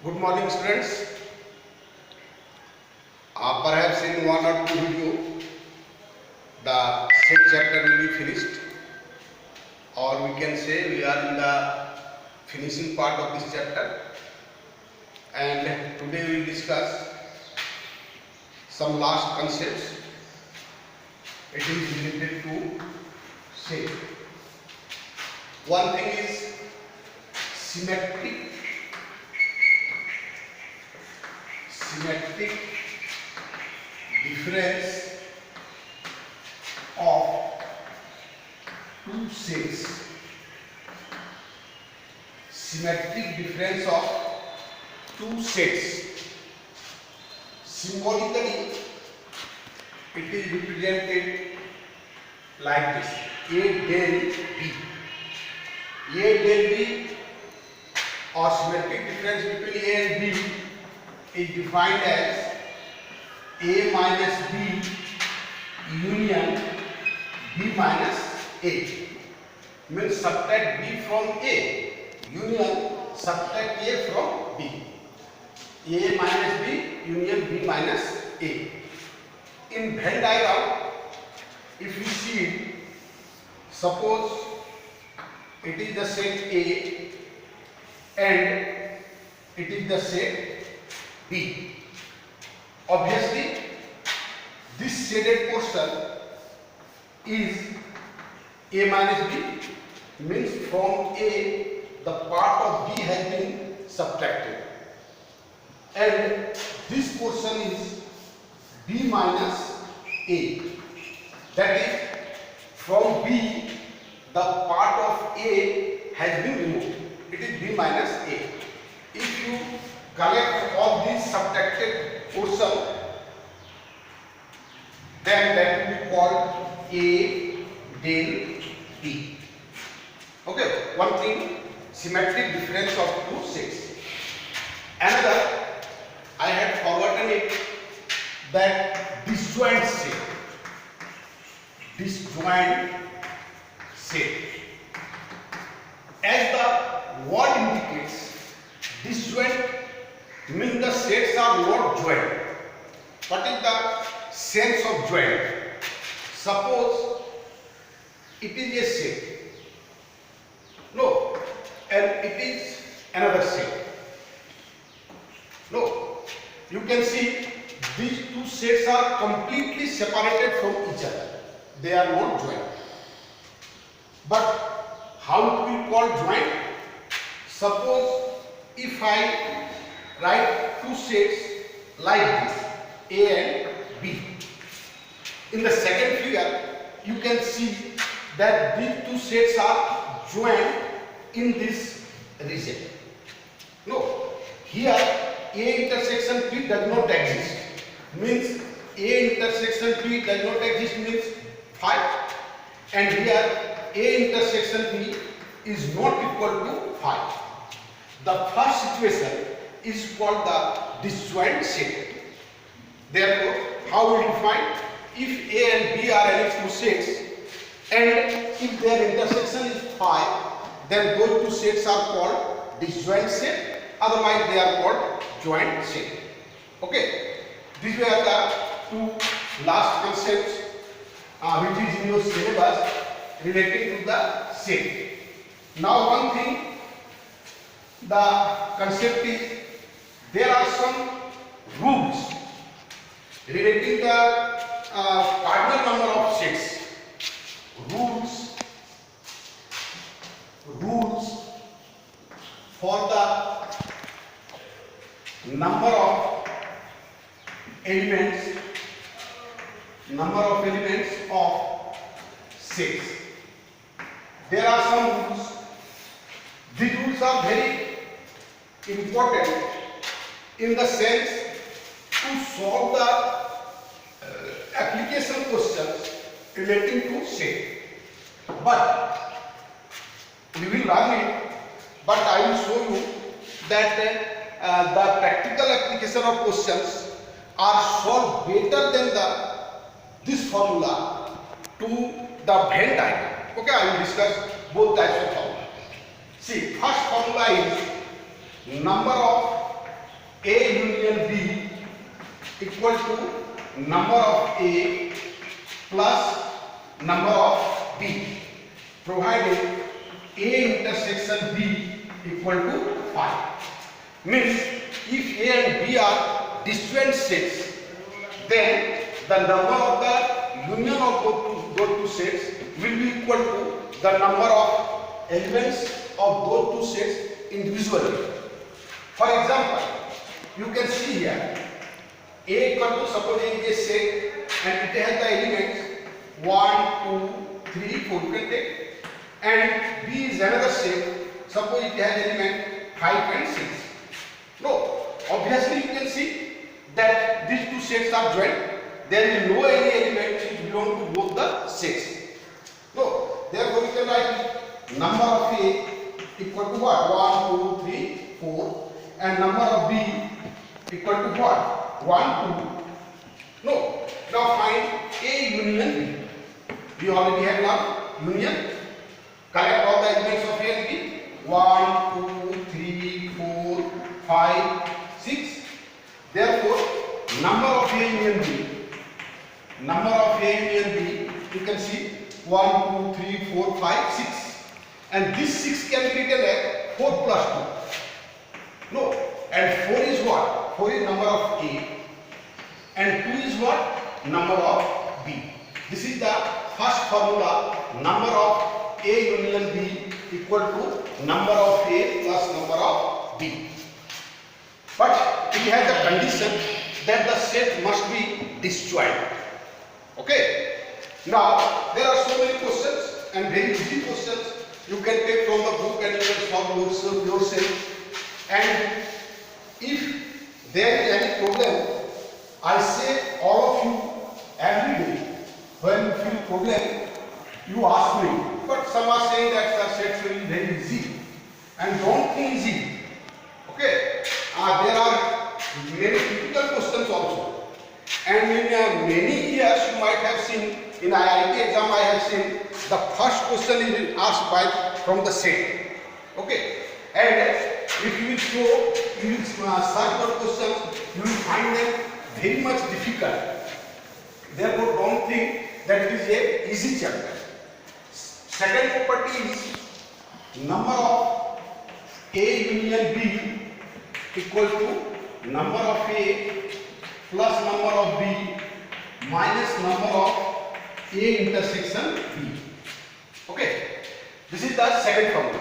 Good morning, students. Perhaps in one or two video, the set chapter will be finished, or we can say we are in the finishing part of this chapter. And today we will discuss some last concepts. It is related to shape. One thing is symmetric difference of two sets. Symmetric difference of two sets. Symbolically, it is represented like this: A del B. A del B, or symmetric difference between A and B, is defined as A minus B union B minus A. Means subtract B from A, union subtract A from B. A minus B union B minus A. In Venn diagram, if you see it, suppose it is the set A and it is the set B. Obviously, this shaded portion is A minus B, means from A the part of B has been subtracted, and this portion is B minus A. That is, from B the part of A has been removed. It is B minus A. If you collect all these subtracted portion, then that will be called A del B. Okay, one thing, symmetric difference of two sets. Another, I had forgotten it, that disjoint set. Disjoint set. As the word indicates, disjoint means the sets are not joined. What is the sense of joint? Suppose it is a set, no, and it is another set. No, you can see these two sets are completely separated from each other. They are not joined. But how it will be called joint? Suppose if I write two sets like this, A and B. In the second figure, you can see that these two sets are joined in this region. No, here A intersection B does not exist. Means A intersection B does not exist means 5, and here A intersection B is not equal to 5. The first situation is called the disjoint set. Therefore, how we define? If A and B are any two sets, and if their intersection is 5, then those two sets are called disjoint set. Otherwise, they are called joint set. Okay, these were the two last concepts which is in your syllabus relating to the set. Now, one thing, the concept is there are some rules relating the cardinal number of sets. Rules for the number of elements of sets. There are some rules. These rules are very important in the sense to solve the application questions relating to set. But we will learn it, but I will show you that the practical application of questions are solved better than this formula to the Venn diagram. Okay, I will discuss both types of formula. See, first formula is number of A union B equal to number of A plus number of B, provided A intersection B equal to 5. Means if A and B are disjoint sets, then the number of the union of those two sets will be equal to the number of elements of those two sets individually. For example, you can see here A equal to, suppose A is a set and it has the elements 1, 2, 3, 4, you can take, and B is another set, suppose it has element 5 and 6. No, obviously you can see that these two sets are joined. There is no any element which belong to both the sets. No, therefore we can write number of A equal to what? 1, 2, 3, 4, and number of B equal to what? 1, 2. No, now find A union B. We already have now union. Collect all the elements of A and B. 1, 2, 3, 4, 5, 6. Therefore, number of A union B. Number of A union B, you can see 1, 2, 3, 4, 5, 6. And this 6 can be written as 4 plus 2. No, and 4 is what? 4 is number of A. And 2 is what? Number of B. This is the first formula, number of A union B equal to number of A plus number of B. But it has the condition that the set must be disjoint. Okay. Now there are so many questions and very easy questions you can take from the book and you can solve yourself. And if there is any problem, I say all of you every day when you feel problem, you ask me. But some are saying that the sets will be very easy, and don't think easy. Okay. There are many difficult questions also. And in many years you might have seen, in IIT exam I have seen the first question is asked from the set. Okay. And if you will show, you will search for questions, you will find them very much difficult. Therefore don't think that it is a easy chapter. Second property is number of A union B equal to number of A plus number of B minus number of A intersection B. Okay, this is the second formula.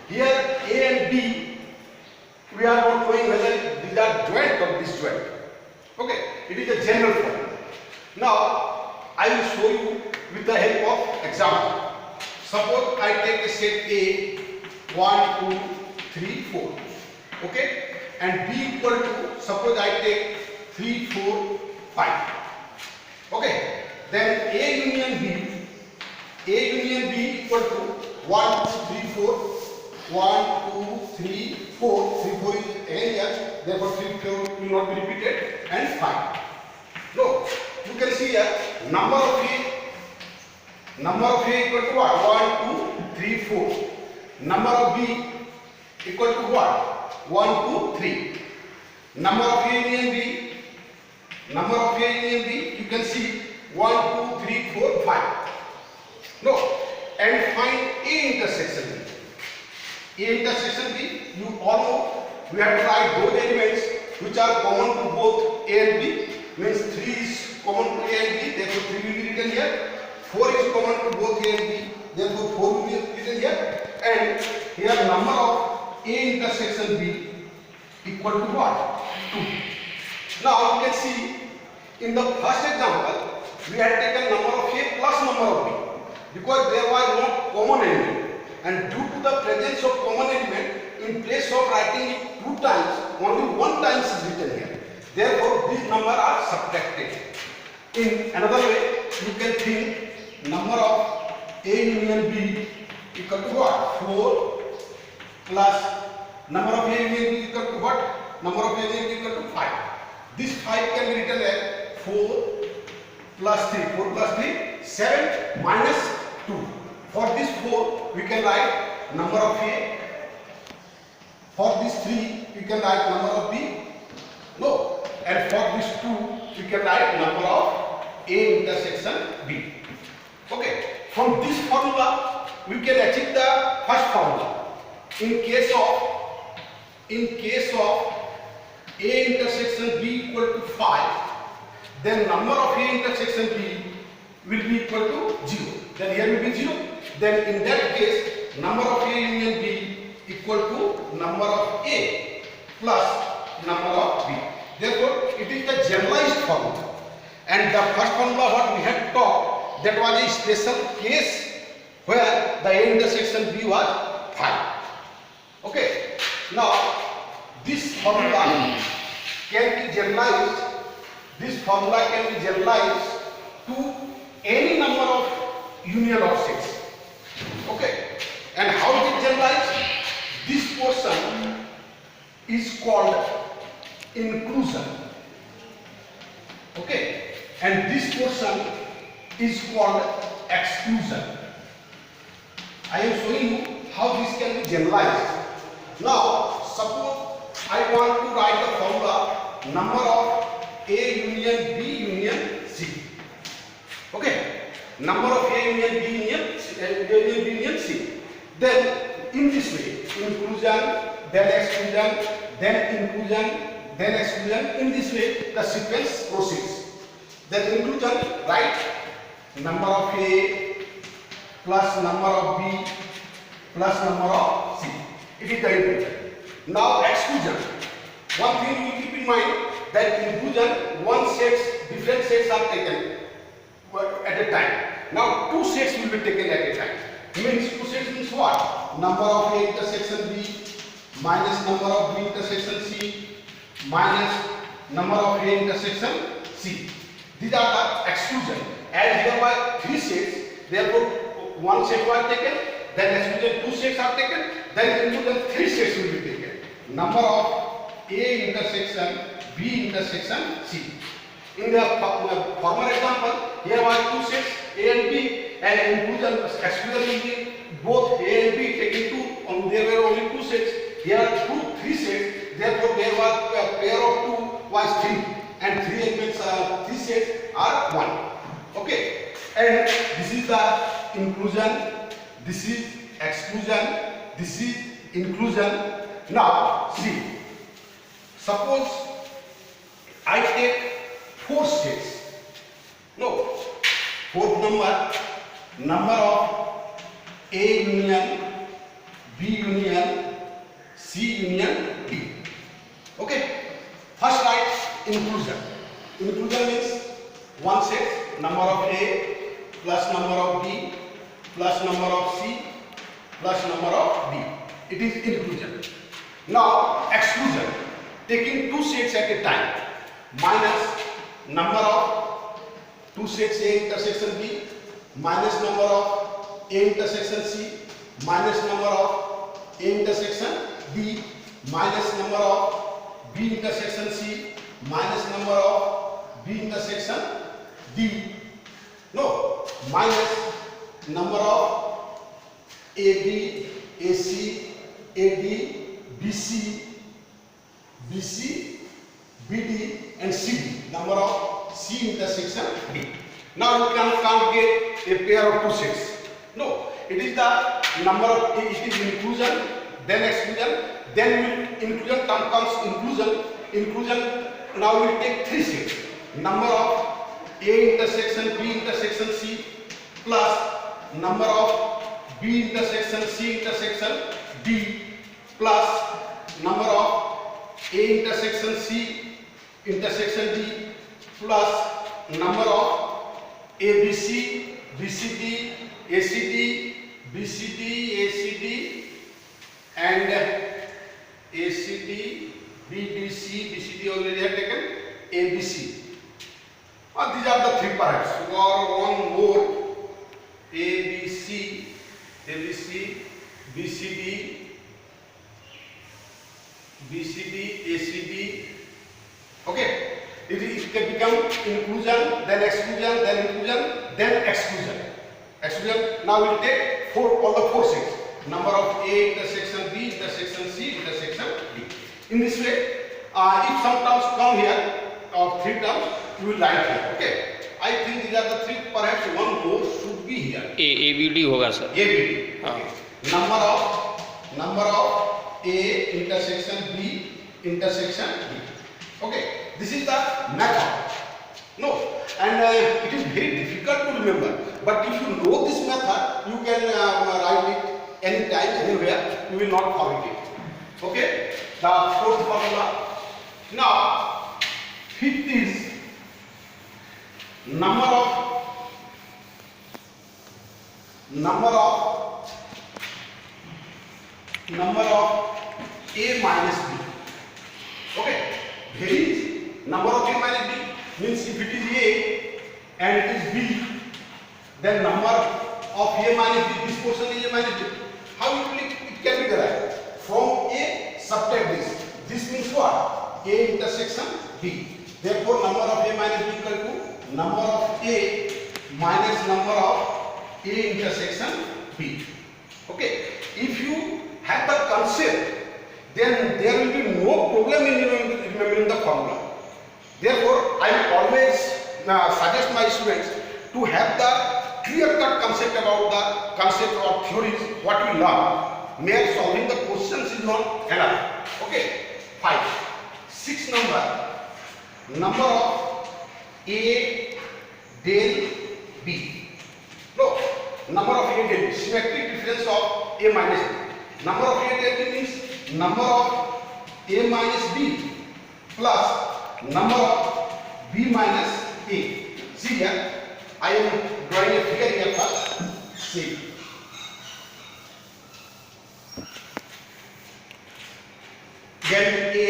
Here A and B, we are not knowing whether these are joint or disjoint. Okay, it is a general formula. Now I will show you with the help of example. Suppose I take a set A 1, 2, 3, 4. Okay, and B equal to, suppose I take 3, 4, 5. Okay, then A union B equal to 1, 2, 3, 4. 1, 2, 3, 4. 3, 4 is here, therefore 3, 4 will not be repeated, and 5. No, you can see here number of A equal to what? 1, 2, 3, 4. Number of B equal to what? 1, 2, 3. Number of A union B, you can see 1, 2, 3, 4, 5. No, and find A intersection B. A intersection B, you all know, we have to write those elements which are common to both A and B. Means 3 is common to A and B, therefore 3 will be written here. 4 is common to both A and B, therefore 4 will be written here. And here number of A intersection B equal to what? 2. Now you can see in the first example we had taken number of A plus number of B because there was no common element. And due to the presence of common element, in place of writing it 2 times, only 1 time is written here. Therefore, these numbers are subtracted. In another way, you can think number of A union B equal to what? 4 plus number of A union B equal to what? Number of A union B equal to 5. This 5 can be written as 4 plus 3. 4 plus 3, 7 minus 2. For this 4, we can write number of A. For this 3, we can write number of B. No. And for these two, we can write number of A intersection B. Okay. From this formula, we can achieve the first formula. In case of A intersection B equal to 5, then number of A intersection B will be equal to 0. Then here will be 0. Then in that case, number of A union B equal to number of A plus number of B. Therefore, it is the generalized formula. And the first formula what we had taught, that was a special case where the A intersection B was 5. Okay. Now, this formula can be generalized. This formula can be generalized to any number of union of sets. Okay. And how it is generalized? This portion is called inclusion. Okay. And this portion is called exclusion. I am showing you how this can be generalized. Now, suppose I want to write the formula number of A union B union C. Okay. Number of A union B union C. Then in this way, inclusion, then exclusion, then inclusion, then exclusion. In this way, the sequence proceeds. Then inclusion, right? Number of A plus number of B plus number of C. It is the inclusion. Now exclusion. One thing you keep in mind, that inclusion, different sets are taken at a time. Now two sets will be taken at a time. Means two sets means what? Number of A intersection B minus number of B intersection C minus number of A intersection C. These are the exclusion. As there were three sets, therefore one set was taken, then exclusion two sets are taken, then inclusion three sets will be taken. Number of A intersection B intersection C. In the former example, here were two sets A and B, and inclusion exclusion will be both A and B taken two. There were only two sets. Here are three sets. Therefore, there was a pair of two was three, and three elements three sets are one. Okay, and this is the inclusion. This is exclusion. This is inclusion. Now, see. Suppose I take four sets. No, fourth number of A union B union C union D. Okay. First write inclusion. Inclusion means one set, number of A plus number of B plus number of C plus number of D. It is inclusion. Now exclusion. Taking two sets at a time minus number of two sets A intersection B minus number of A intersection C minus number of A intersection D minus number of B intersection C minus number of B intersection D. No, minus number of AB, AC, AD, BC, BC, BD and CD. Number of C intersection D. Now you can't get a pair of two sets. No, it is the number of it is inclusion, then exclusion, then inclusion comes inclusion. Inclusion now we will take three sets. Number of A intersection B intersection C plus number of B intersection C intersection D plus number of A intersection C intersection D plus number of ABC, BCD, ACD, BCD, ACD and ACD, BBC, BCD already have taken, ABC. These are the three parts. Or one more, ABC, ABC, BCD, BCD, ACD. Okay. It can become inclusion, then exclusion, then inclusion, then exclusion. Exclusion. Now we will take all the four sets. Number of A intersection B intersection C intersection D. In this way, If some terms come here, or 3 terms, you will write here. Okay. I think these are the 3. Perhaps one more should be here. ABD होगा sir. ABD. हाँ. Number of A intersection B intersection B. Okay. This is the method. No, and it is very difficult to remember. But if you know this method, you can write it anytime, anywhere. You will not forget it. Okay. The 4th formula. Now, 5th is number of A minus B. Okay. Here is number of A minus B. Means if it is A and it is B, then number of A minus B, this portion is A minus B. How it can be derived? From A subtract this. This means what? A intersection B. Therefore, number of A minus B equal to number of A minus number of A intersection B. Okay. If you have the concept, then there will be no problem in remembering the formula. Therefore, I always suggest my students to have the clear-cut concept about the concept or theories what we learn. Mere solving the questions is not enough. Okay. 5. 6 number of A del B. No, number of A del B. Symmetric difference of A minus B. Number of A del B means number of A minus B plus number of B minus A. See here, I am drawing a figure here first. See. Here is A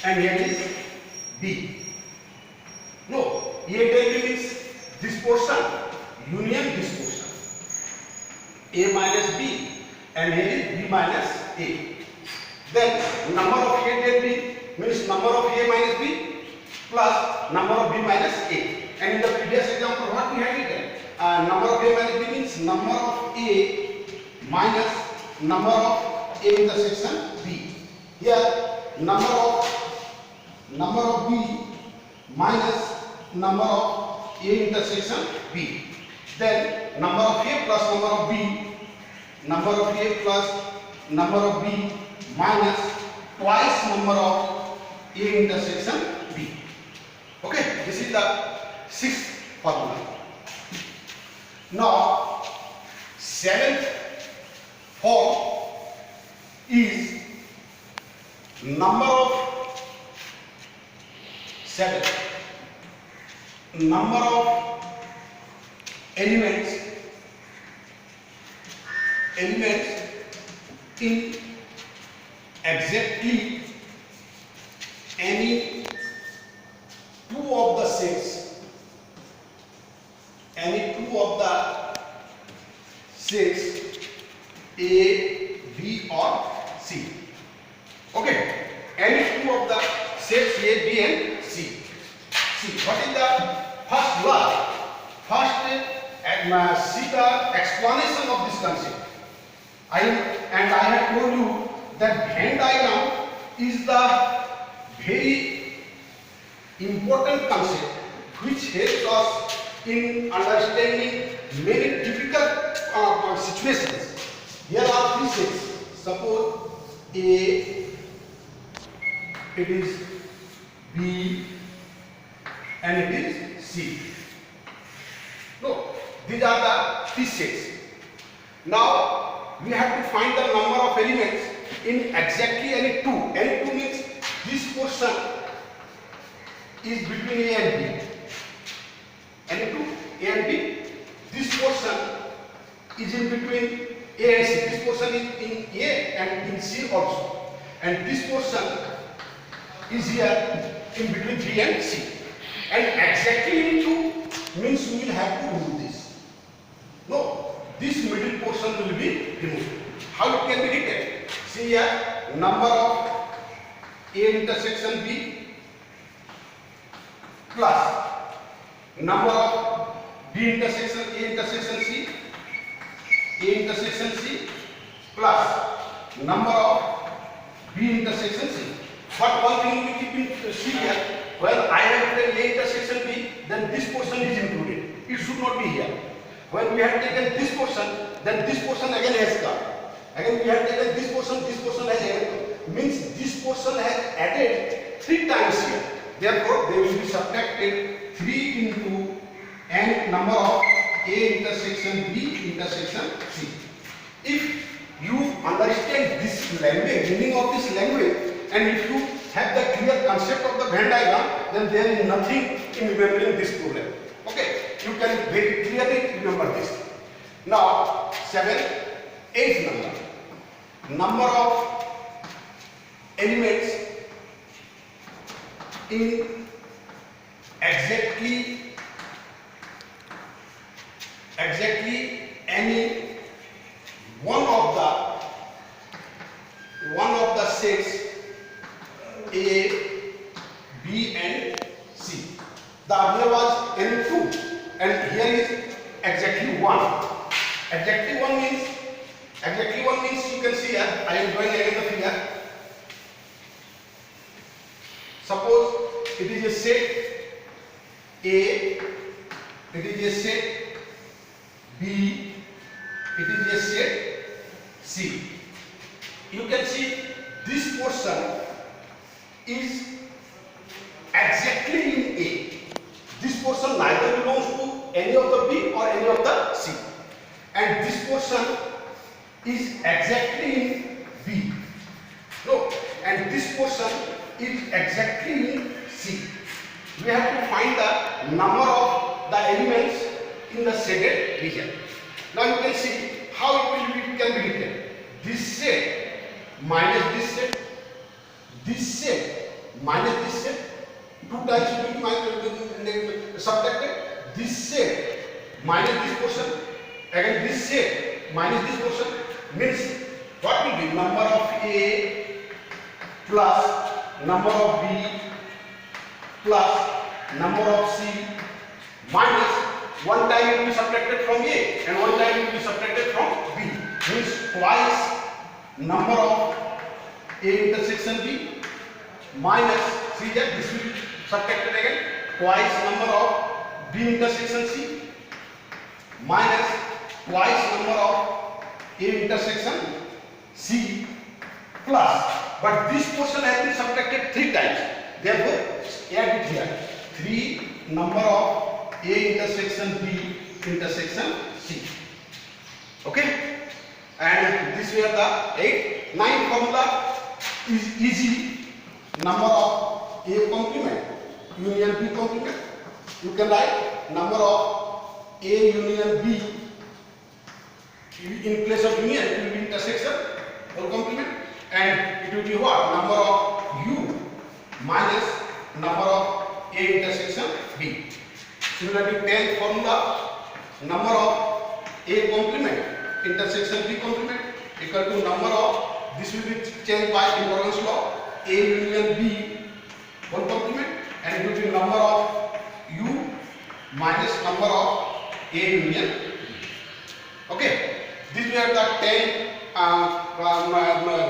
and here is B. No, A del B means this portion union this portion. A minus B and here is B minus A. Then number of A del B means number of A minus B plus number of B minus A. And in the previous example, what we had written? Number of A minus B means number of A minus number of A intersection B. Here, number of B minus number of A intersection B. Then number of A plus number of B, number of A plus number of B minus twice number of A intersection B. Okay, this is the 6th formula. Now, 7th form is number of elements in exactly any two of the sets A, B or C. Okay, any two of the sets A, B and C. See, what is the first law? First, see the explanation of this concept. I have told you that Venn diagram is the very important concept which helps us in understanding many difficult situations. Here are 3 sets. Suppose A, it is B and it is C. No, these are the 3 sets. Now we have to find the number of elements in exactly any two. Any two means this portion is between A and B. Any two A and B. This portion is in between A and C. This portion is in A and in C also. And this portion is here in between B and C. And exactly in two means we will have to remove this. No, this middle portion will be removed. How it can be written? See here, number of A intersection B plus number of B intersection A intersection C, A intersection C plus number of B intersection C. But one thing we keep in see here, when I have taken A intersection B, then this portion is included. It should not be here. When we have taken this portion, then this portion again has come. Again we have taken this portion has added. Means this portion has added 3 times here. Therefore, they will be subtracted 3 into n number of A intersection B intersection C. If you understand this language, meaning of this language, and if you have the clear concept of the Venn diagram, then there is nothing in remembering this problem. Okay, you can very clearly remember this. Now, 7, 8th number of elements in exactly any one of the sets A, B and C. The earlier was any 2 and here is exactly 1. Exactly 1 means you can see here, I am drawing again the figure. Suppose it is a set A, it is a set B, it is a set C. You can see this portion is exactly in A. This portion neither belongs to any of the B or any of the C. And this portion is exactly in B. No, and this portion is exactly in C. We have to find the number of the elements in the shaded region. Now you can see how it can be written. This set minus this set, this set minus this set, 2 times it will be subtracted. This set minus this portion, again this set minus this portion, means what will be number of A plus number of B plus number of C minus 1 time it will be subtracted from A and 1 time it will be subtracted from B, means twice number of A intersection B minus, see that this will be subtracted again, twice number of B intersection C minus twice number of A intersection C plus, but this portion has been subtracted 3 times, therefore add it here, 3 number of A intersection B intersection C. Okay, and this were the 8, 9 formula is easy. Number of A complement union B complement. You can write number of A union B in place of union it will be intersection or complement, and it will be what? Number of U minus number of A intersection B. Similarly, 10th formula, number of A complement intersection B complement equal to number of, this will be changed by importance law, A union B whole complement, and it will be number of U minus number of A union B. Okay, these were the 10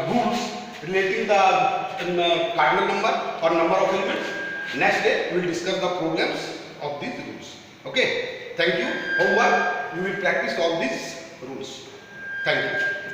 rules relating the cardinal number or number of elements. Next day we will discuss the problems of these rules. Okay, thank you. Homework, you will practice all these rules. Thank you.